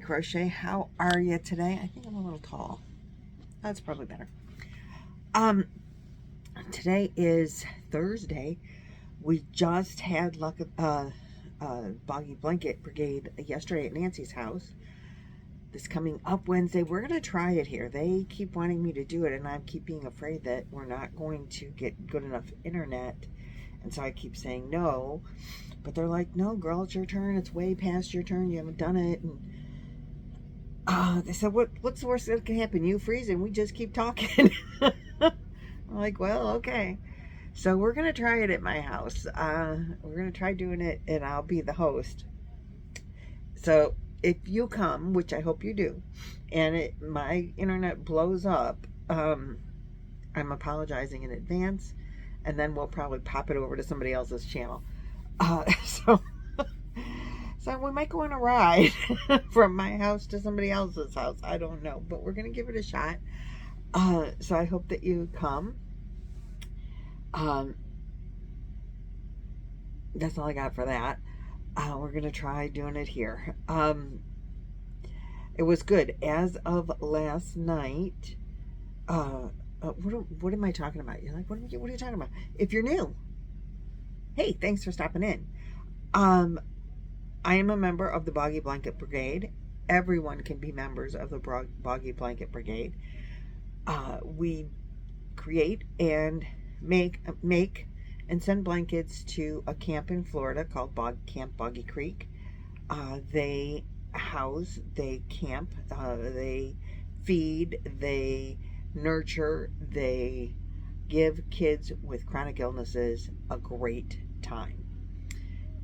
Crochet. How are you today? I think I'm a little tall. That's probably better. Today is Thursday. We just had luck Boggy Blanket Brigade yesterday at Nancy's house. This coming up Wednesday, we're going to try it here. They keep wanting me to do it, and I keep being afraid that we're not going to get good enough internet. And so I keep saying no. But they're like, no, girl, it's your turn. It's way past your turn. You haven't done it. And they said, what's the worst that can happen? You freeze and we just keep talking. I'm like, well, okay. So we're going to try it at my house. We're going to try doing it, and I'll be the host. So if you come, which I hope you do, and my internet blows up, I'm apologizing in advance, and then we'll probably pop it over to somebody else's channel. So we might go on a ride from my house to somebody else's house. I don't know, but we're going to give it a shot. So I hope that you come. That's all I got for that. We're going to try doing it here. It was good. As of last night, what am I talking about? You're like, what are you talking about? If you're new, hey, thanks for stopping in. I am a member of the Boggy Blanket Brigade. Everyone can be members of the Boggy Blanket Brigade. We create and make and send blankets to a camp in Florida called Boggy Camp, Boggy Creek. They house, they camp, they feed, they nurture, they give kids with chronic illnesses a great time.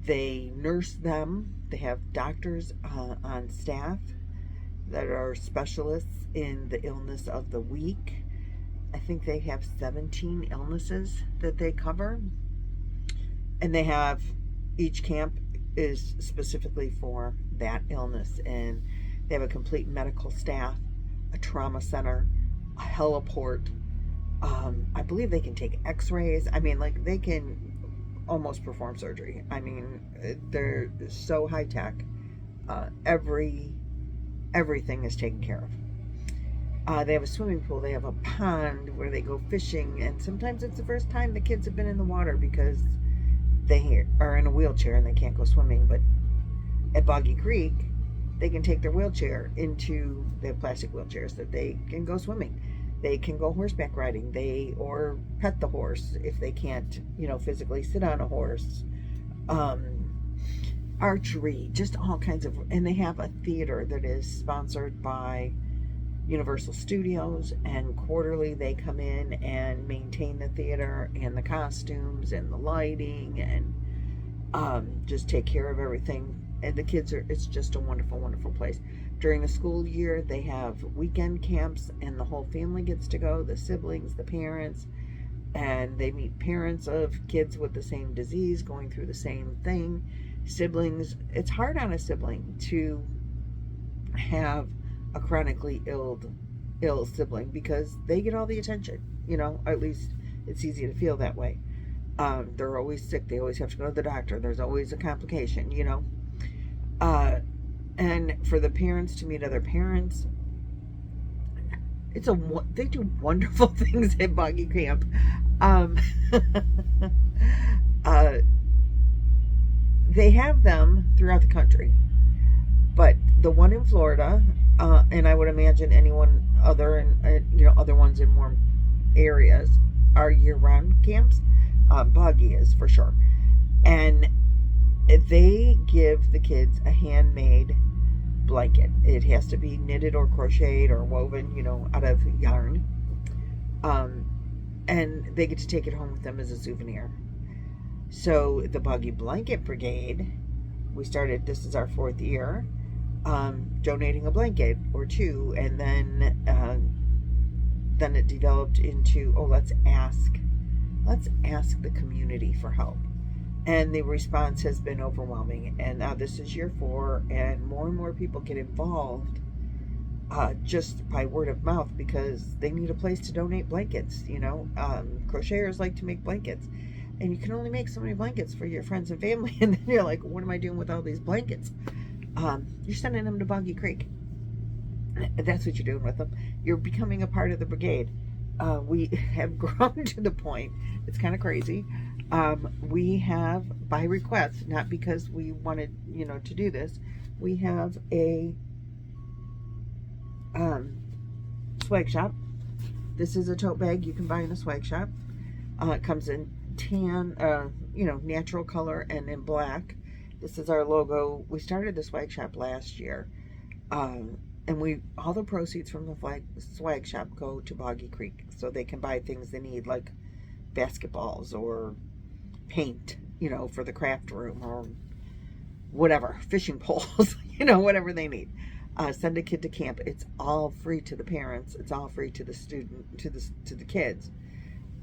They nurse them. They have doctors on staff that are specialists in the illness of the week. I think they have 17 illnesses that they cover. And they have, each camp is specifically for that illness. And they have a complete medical staff, a trauma center, a heliport. I believe they can take x-rays. I mean, like, they can almost perform surgery. I mean, they're so high tech. Everything is taken care of. They have a swimming pool. They have a pond where they go fishing, and sometimes it's the first time the kids have been in the water because they are in a wheelchair and they can't go swimming. But at Boggy Creek, they can take their wheelchair into, they have plastic wheelchairs that they can go swimming. They can go horseback riding, or pet the horse if they can't, physically sit on a horse. Archery, just all kinds of, and they have a theater that is sponsored by Universal Studios, and quarterly they come in and maintain the theater and the costumes and the lighting and just take care of everything. And the kids it's just a wonderful, wonderful place. During the school year, they have weekend camps, and the whole family gets to go, the siblings, the parents, and they meet parents of kids with the same disease, going through the same thing. Siblings, it's hard on a sibling to have a chronically ill sibling because they get all the attention, at least it's easy to feel that way. They're always sick. They always have to go to the doctor. There's always a complication, and for the parents to meet other parents, they do wonderful things at Boggy Camp. They have them throughout the country, but the one in Florida, and I would imagine anyone other other ones in warm areas, are year-round camps. Boggy is for sure, and they give the kids a handmade blanket. It has to be knitted or crocheted or woven, out of yarn. And they get to take it home with them as a souvenir. So the Boggy Blanket Brigade, we started, this is our 4th year, donating a blanket or two, and then it developed into, let's ask the community for help. And the response has been overwhelming. And now this is year 4, and more people get involved just by word of mouth because they need a place to donate blankets. Crocheters like to make blankets. And you can only make so many blankets for your friends and family. And then you're like, what am I doing with all these blankets? you're sending them to Boggy Creek. That's what you're doing with them. You're becoming a part of the brigade. We have grown to the point, it's kind of crazy. We have, by request, not because we wanted, to do this, we have a swag shop. This is a tote bag you can buy in a swag shop. It comes in tan, natural color, and in black. This is our logo. We started the swag shop last year. And all the proceeds from the swag shop go to Boggy Creek, so they can buy things they need, like basketballs or paint, for the craft room, or whatever, fishing poles, whatever they need. Send a kid to camp. It's all free to the parents. It's all free to the student, to the kids.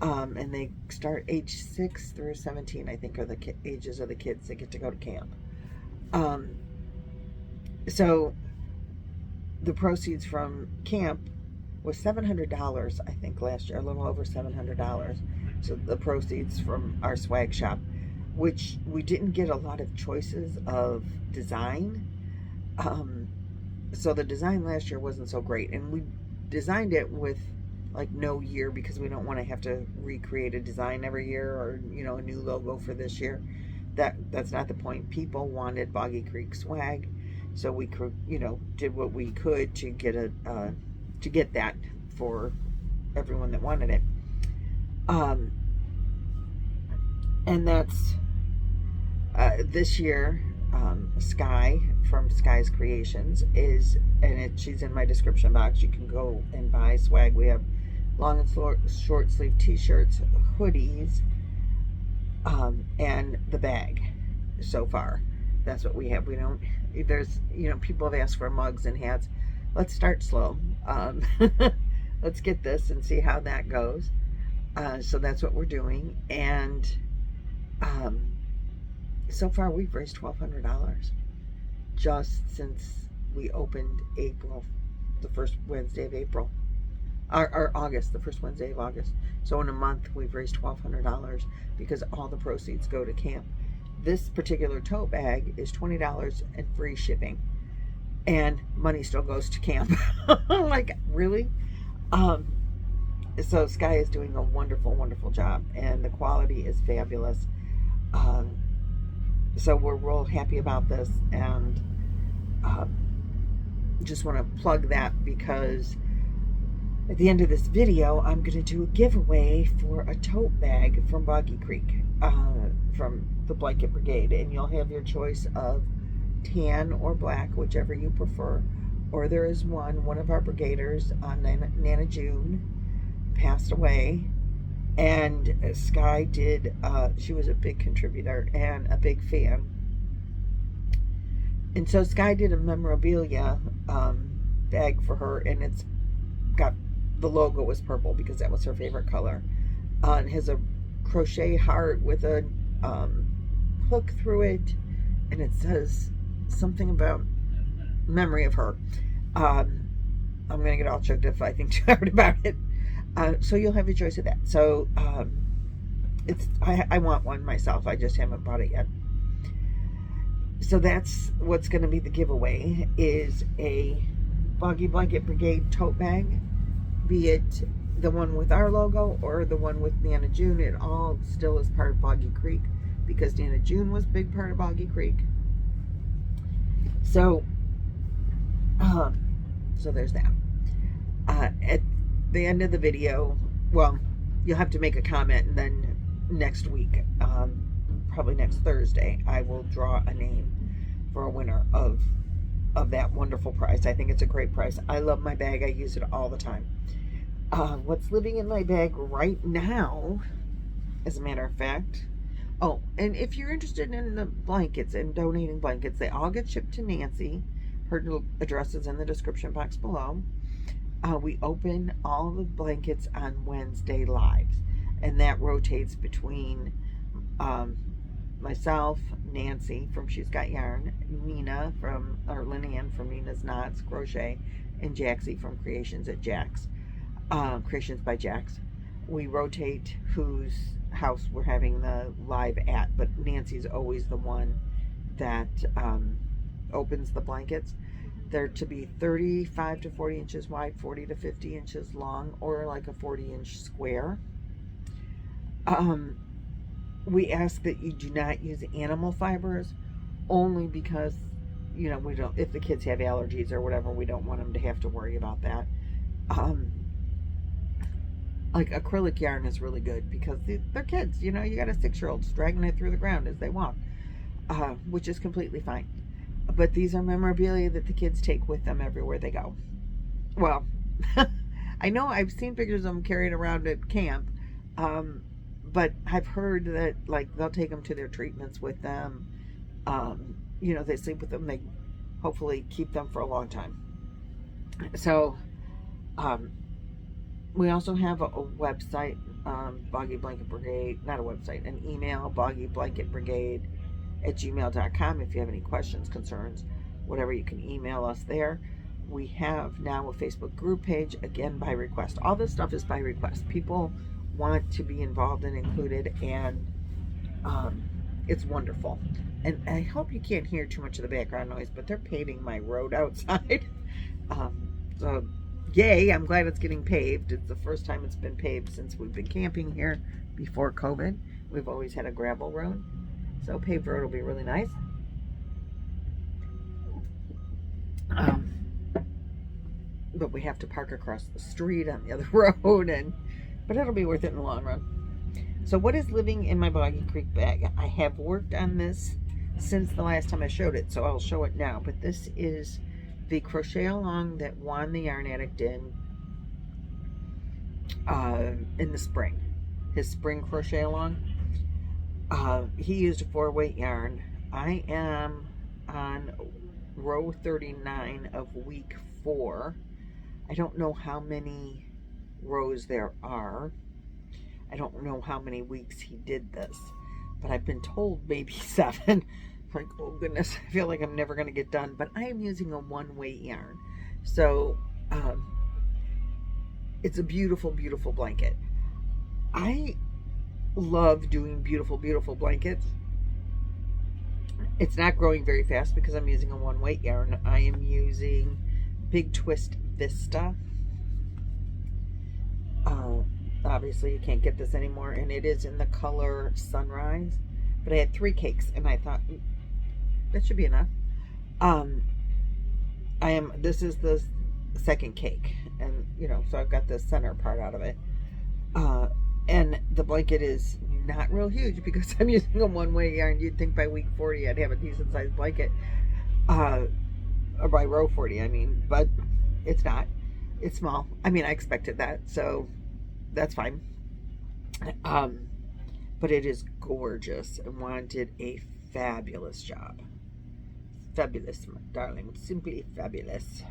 And they start age 6 through 17, I think, are the ages of the kids that get to go to camp. So the proceeds from camp was $700, I think, last year, a little over $700. So the proceeds from our swag shop, which we didn't get a lot of choices of design. So the design last year wasn't so great, and we designed it with like no year, because we don't want to have to recreate a design every year, or a new logo for this year. That's not the point. People wanted Boggy Creek swag, so we could, did what we could to get that for everyone that wanted it. And that's this year. Sky from Sky's Creations she's in my description box. You can go and buy swag. We have long and short sleeve t-shirts, hoodies, and the bag. So far, that's what we have. There's, people have asked for mugs and hats. Let's start slow. Let's get this and see how that goes. So that's what we're doing. And so far we've raised $1,200 just since we opened April, the first Wednesday of April, or August, the first Wednesday of August. So in a month we've raised $1,200 because all the proceeds go to camp. This particular tote bag is $20 and free shipping, and money still goes to camp. Like, really? So Sky is doing a wonderful, wonderful job, and the quality is fabulous. So we're real happy about this, and just want to plug that, because at the end of this video I'm going to do a giveaway for a tote bag from Boggy Creek, from the Blanket Brigade, and you'll have your choice of tan or black, whichever you prefer. Or there is one of our brigaders, Nana June, passed away, and Sky did, she was a big contributor and a big fan. And so Sky did a memorabilia bag for her, and it's got, the logo was purple because that was her favorite color. It has a crochet heart with a hook through it, and it says something about memory of her. I'm going to get all choked if I think too hard about it. So you'll have your choice of that. So I want one myself. I just haven't bought it yet. So that's what's going to be the giveaway, is a Boggy Blanket Brigade tote bag, be it the one with our logo or the one with Nana June. It all still is part of Boggy Creek, because Nana June was a big part of Boggy Creek. So so there's that. At the end of the video, well, you'll have to make a comment, and then next week, probably next Thursday, I will draw a name for a winner of that wonderful prize. I think it's a great prize. I love my bag. I use it all the time. What's living in my bag right now, as a matter of fact, oh, and if you're interested in the blankets and donating blankets, they all get shipped to Nancy. Her address is in the description box below. We open all the blankets on Wednesday lives, and that rotates between myself, Nancy from She's Got Yarn, Lynanne from Nina's Knots Crochet, and Jaxie from Creations at Jax, Creations by Jax. We rotate whose house we're having the live at, but Nancy's always the one that opens the blankets. They're to be 35 to 40 inches wide, 40 to 50 inches long, or like a 40-inch square. We ask that you do not use animal fibers, only because, you know, we don't, if the kids have allergies or whatever, we don't want them to have to worry about that. Like acrylic yarn is really good because they're kids, you know, you got a 6-year-old dragging it through the ground as they walk, which is completely fine. But these are memorabilia that the kids take with them everywhere they go. Well, I know I've seen pictures of them carried around at camp, but I've heard that, like, they'll take them to their treatments with them. You know, they sleep with them. They hopefully keep them for a long time. So, we also have a website, Boggy Blanket Brigade, not a website, an email, boggyblanketbrigade@gmail.com. If you have any questions, concerns, whatever, you can email us there. We have now a Facebook group page, again, by request. All this stuff is by request. People want to be involved and included, and it's wonderful. And I hope you can't hear too much of the background noise, but they're paving my road outside. So yay, I'm glad it's getting paved. It's the first time it's been paved since we've been camping here before COVID. We've always had a gravel road, so paved road will be really nice. But we have to park across the street on the other road, but it'll be worth it in the long run. So what is living in my Boggy Creek bag? I have worked on this since the last time I showed it, so I'll show it now. But this is the crochet along that Juan the Yarn Addict did in the spring. His spring crochet along. He used a 4-weight yarn. I am on row 39 of week 4. I don't know how many rows there are. I don't know how many weeks he did this, but I've been told maybe 7. Like, oh goodness, I feel like I'm never going to get done. But I am using a 1-weight yarn, so it's a beautiful, beautiful blanket. I love doing beautiful, beautiful blankets. It's not growing very fast because I'm using a 1-weight yarn. I am using Big Twist Vista. Obviously you can't get this anymore, and it is in the color Sunrise, but I had 3 cakes and I thought that should be enough. This is the second cake, and you know, so I've got the center part out of it, and the blanket is not real huge because I'm using a 1-weight yarn. You'd think by week 40 I'd have a decent sized blanket, or by row 40 I mean, but it's not. It's small. I mean, I expected that, so that's fine. But it is gorgeous, and Juan did a fabulous job. Fabulous, my darling. Simply fabulous.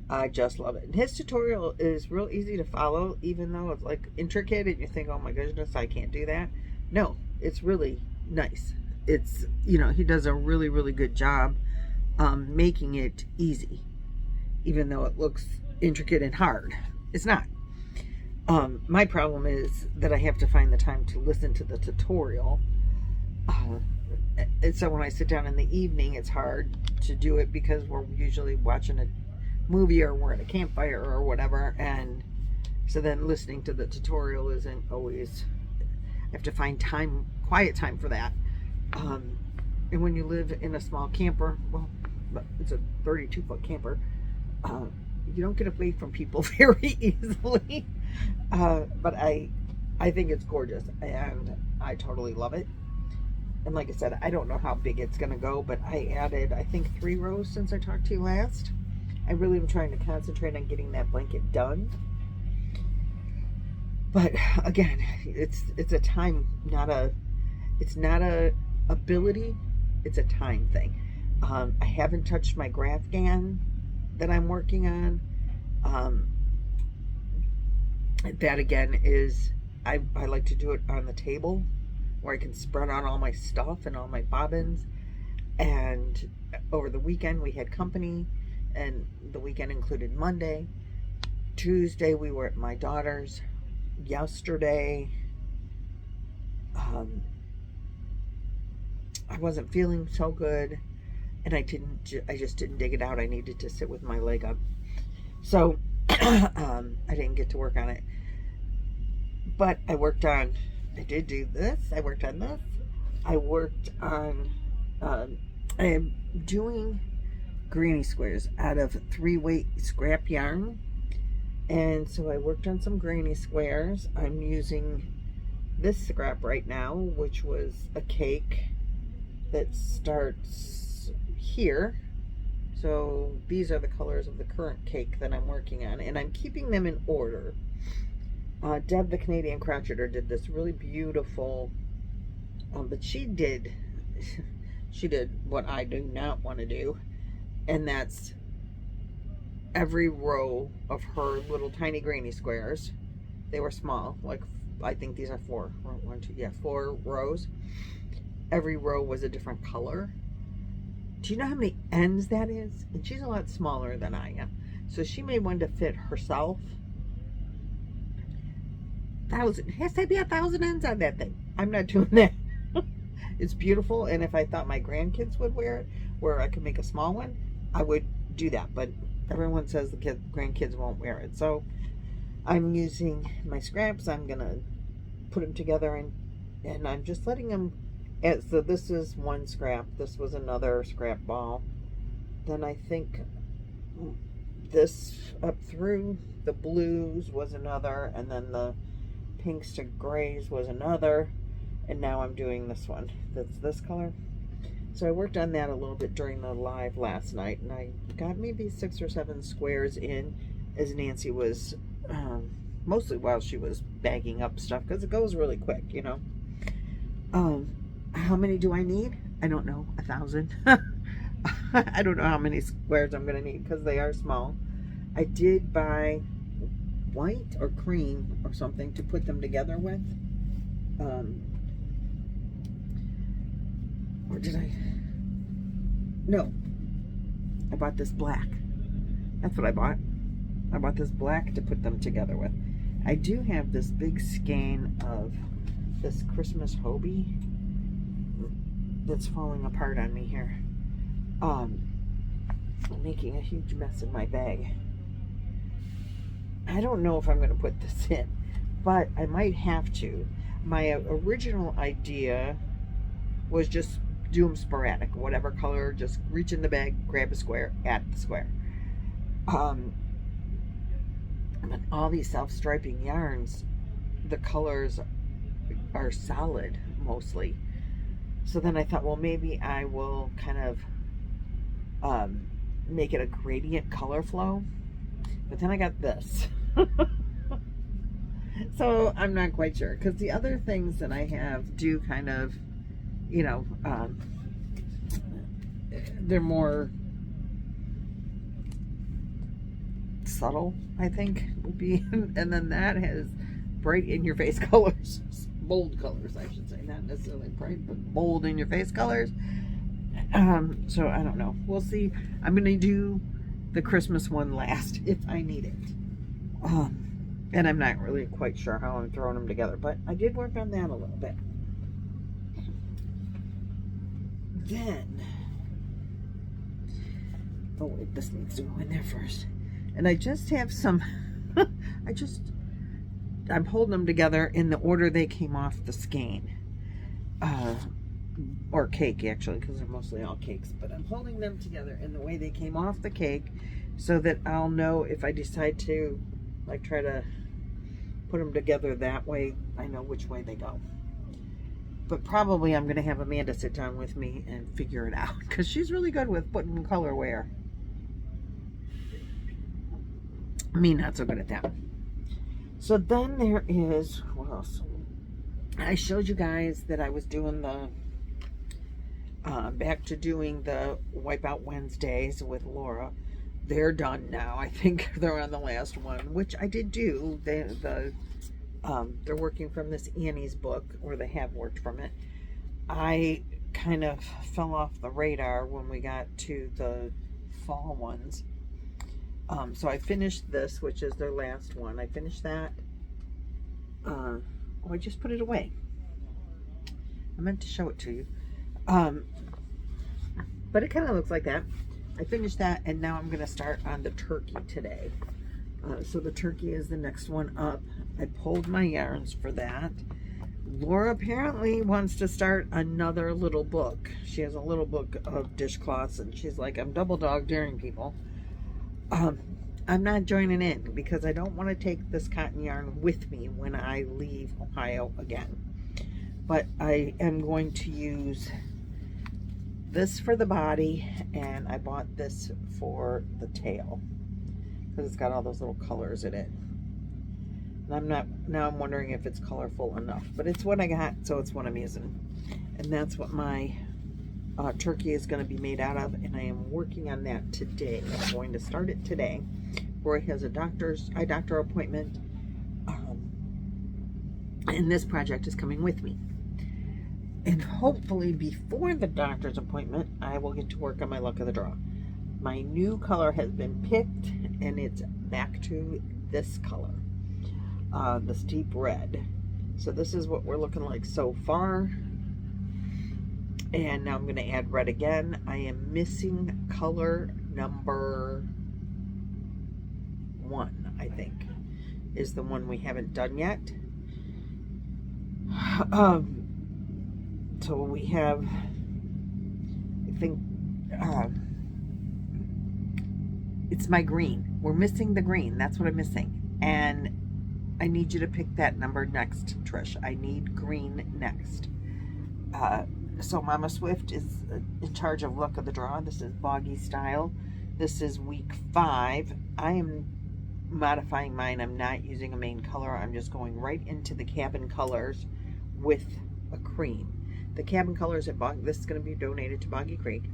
I just love it. And his tutorial is real easy to follow, even though it's like intricate and you think, oh my goodness, I can't do that. No, it's really nice. It's, you know, he does a really, really good job making it easy, even though it looks intricate and hard. It's not. My problem is that I have to find the time to listen to the tutorial. And so when I sit down in the evening, it's hard to do it because we're usually watching a movie or we're at a campfire or whatever. And so then listening to the tutorial isn't always, I have to find time, quiet time for that. And when you live in a small camper, well, it's a 32-foot camper, you don't get away from people very easily. But I think it's gorgeous, and I totally love it. And like I said, I don't know how big it's gonna go, but I added, I think, 3 rows since I talked to you last. I really am trying to concentrate on getting that blanket done. But again, it's a time, it's not a ability, it's a time thing. I haven't touched my Grafgan that I'm working on. That again is, I like to do it on the table where I can spread out all my stuff and all my bobbins. And over the weekend we had company, and the weekend included Monday. Tuesday we were at my daughter's. Yesterday I wasn't feeling so good, and I just didn't dig it out. I needed to sit with my leg up. So I didn't get to work on it. But I did do this. I worked on this. I worked on, I'm doing granny squares out of 3-weight scrap yarn. And so I worked on some granny squares. I'm using this scrap right now, which was a cake that starts here. So these are the colors of the current cake that I'm working on, and I'm keeping them in order. Deb, the Canadian crocheter, did this really beautiful, but she did what I do not want to do, and that's every row of her little tiny granny squares. They were small, like I think these are 4 rows. Every row was a different color. Do you know how many ends that is? And she's a lot smaller than I am, so she made one to fit herself. Has to be 1,000 ends on that thing. I'm not doing that. It's beautiful, and if I thought my grandkids would wear it, where I could make a small one, I would do that. But everyone says the grandkids won't wear it, so I'm using my scraps. I'm gonna put them together, and I'm just letting them. So this is one scrap. This was another scrap ball. Then I think this up through the blues was another, and then the pinks to grays was another, and now I'm doing this one. That's this color. So I worked on that a little bit during the live last night, and I got maybe 6 or 7 squares in as Nancy was, mostly while she was bagging up stuff, because it goes really quick, you know. How many do I need? I don't know. 1,000. I don't know how many squares I'm going to need because they are small. I did buy white or cream or something to put them together with. Or did I? No. I bought this black. That's what I bought. I bought this black to put them together with. I do have this big skein of this Christmas Hobie that's falling apart on me here. I'm making a huge mess in my bag. I don't know if I'm going to put this in, but I might have to. My original idea was just do them sporadic, whatever color, just reach in the bag, grab a square, add the square. But all these self-striping yarns, the colors are solid mostly. So then I thought, well, maybe I will kind of make it a gradient color flow. But then I got this. So I'm not quite sure, because the other things that I have do kind of, you know, they're more subtle, I think, would be. And then that has bright in your face colors, bold colors, I should say, not necessarily bright, but bold in your face colors. So I don't know, we'll see. I'm gonna do the Christmas one last if I need it. And I'm not really quite sure how I'm throwing them together, but I did work on that a little bit. Then, oh wait, this needs to go in there first. And I just have some, I'm holding them together in the order they came off the skein. Or cake, actually, because they're mostly all cakes. But I'm holding them together in the way they came off the cake, so that I'll know if I decide to, like, try to put them together that way, I know which way they go. But probably I'm going to have Amanda sit down with me and figure it out, because she's really good with putting color where. Me, not so good at that. So then there is, what else? I showed you guys that I was doing the, back to doing the Wipeout Wednesdays with Laura. They're done now. I think they're on the last one, which I did do. They're working from this Annie's book, or they have worked from it. I kind of fell off the radar when we got to the fall ones. So I finished this, which is their last one. I finished that. Oh, I just put it away. I meant to show it to you. But but it kind of looks like that. I finished that, and now I'm going to start on the turkey today. So the turkey is the next one up. I pulled my yarns for that. Laura apparently wants to start another little book. She has a little book of dishcloths, and she's like, I'm double dog daring people. I'm not joining in because I don't want to take this cotton yarn with me when I leave Ohio again. But I am going to use this for the body, and I bought this for the tail because it's got all those little colors in it. And I'm wondering if it's colorful enough, but it's what I got, so it's what I'm using. And that's what my turkey is going to be made out of, and I am working on that today. I'm going to start it today. Roy has a eye doctor appointment, and this project is coming with me. And hopefully before the doctor's appointment, I will get to work on my luck of the draw. My new color has been picked, and it's back to this color, the steep red. So this is what we're looking like so far. And now I'm going to add red again. I am missing color number 1, I think, is the one we haven't done yet. So we have, I think, it's my green. We're missing the green. That's what I'm missing. And I need you to pick that number next, Trish. I need green next. So Mama Swift is in charge of luck of the draw. This is Boggy style. This is week 5. I am modifying mine. I'm not using a main color. I'm just going right into the cabin colors with a cream. The cabin colors at Boggy, this is going to be donated to Boggy Creek.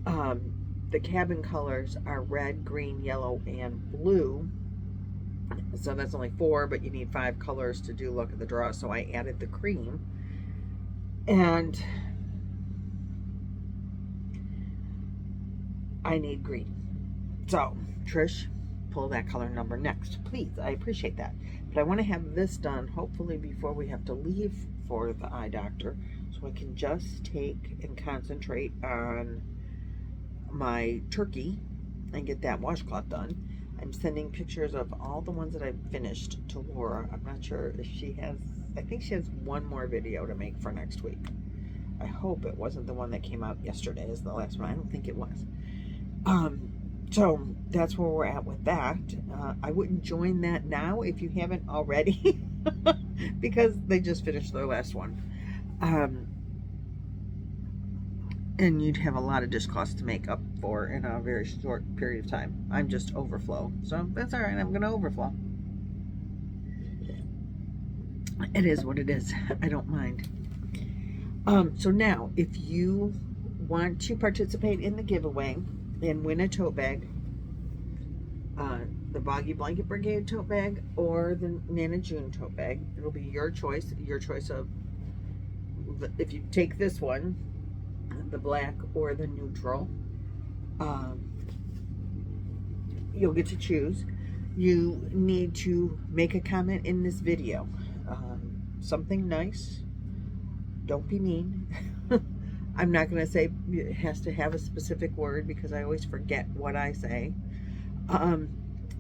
The cabin colors are red, green, yellow, and blue. So that's only 4, but you need 5 colors to do luck of the draw. So I added the cream. And I need green. So, Trish, pull that color number next, please. I appreciate that. But I want to have this done hopefully before we have to leave for the eye doctor, so I can just take and concentrate on my turkey and get that washcloth done. I'm sending pictures of all the ones that I've finished to Laura. I'm not sure if she has, I think she has one more video to make for next week. I hope it wasn't the one that came out yesterday as the last one. I don't think it was. So that's where we're at with that. I wouldn't join that now if you haven't already because they just finished their last one. And you'd have a lot of dishcloths to make up for in a very short period of time. I'm just overflow. So that's all right. I'm going to overflow. It is what it is. I don't mind. So now, if you want to participate in the giveaway and win a tote bag, the Boggy Blanket Brigade tote bag or the Nana June tote bag, it'll be your choice of, if you take this one, the black or the neutral, you'll get to choose. You need to make a comment in this video, something nice. Don't be mean. I'm not going to say it has to have a specific word because I always forget what I say.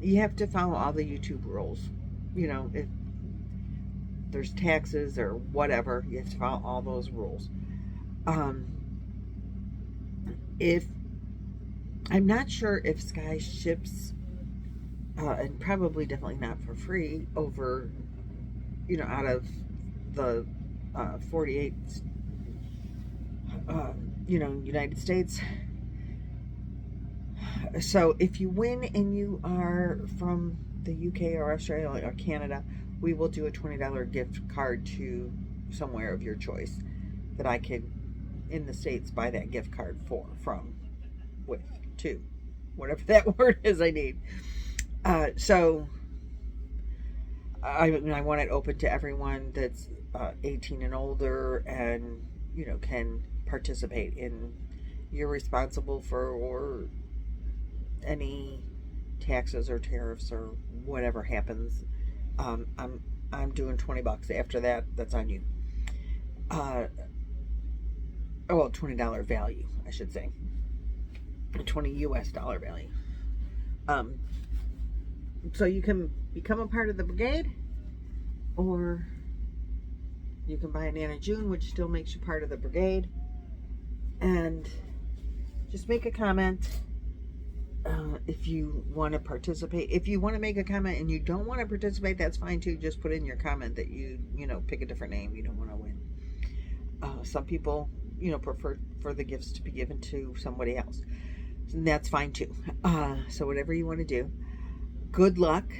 You have to follow all the YouTube rules. You know, if there's taxes or whatever, you have to follow all those rules. If I'm not sure if Sky ships, and probably definitely not for free, over, you know, out of the 48, you know, United States. So if you win and you are from the UK or Australia or Canada, we will do a $20 gift card to somewhere of your choice that I could, in the States, buy that gift card to, whatever that word is I need. So I want it open to everyone that's 18 and older and, you know, can participate in. You're responsible for any taxes or tariffs or whatever happens. I'm doing $20. After that, that's on you. Oh, well, $20 value, I should say. A $20 US value. So you can become a part of the brigade, or you can buy a Nana June, which still makes you part of the brigade. And just make a comment if you want to participate. If you want to make a comment and you don't want to participate, that's fine too. Just put in your comment that you pick a different name. You don't want to win. Some people, prefer for the gifts to be given to somebody else. And that's fine too. So whatever you want to do. Good luck.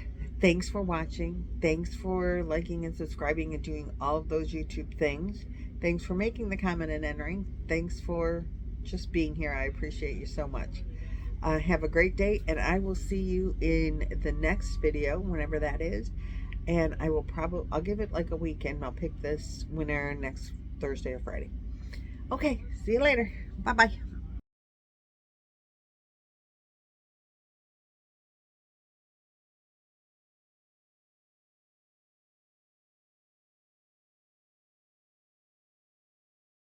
Thanks for watching. Thanks for liking and subscribing and doing all of those YouTube things. Thanks for making the comment and entering. Thanks for just being here. I appreciate you so much. Have a great day, and I will see you in the next video, whenever that is. And I'll give it like a week, and I'll pick this winner next Thursday or Friday. Okay, see you later. Bye-bye.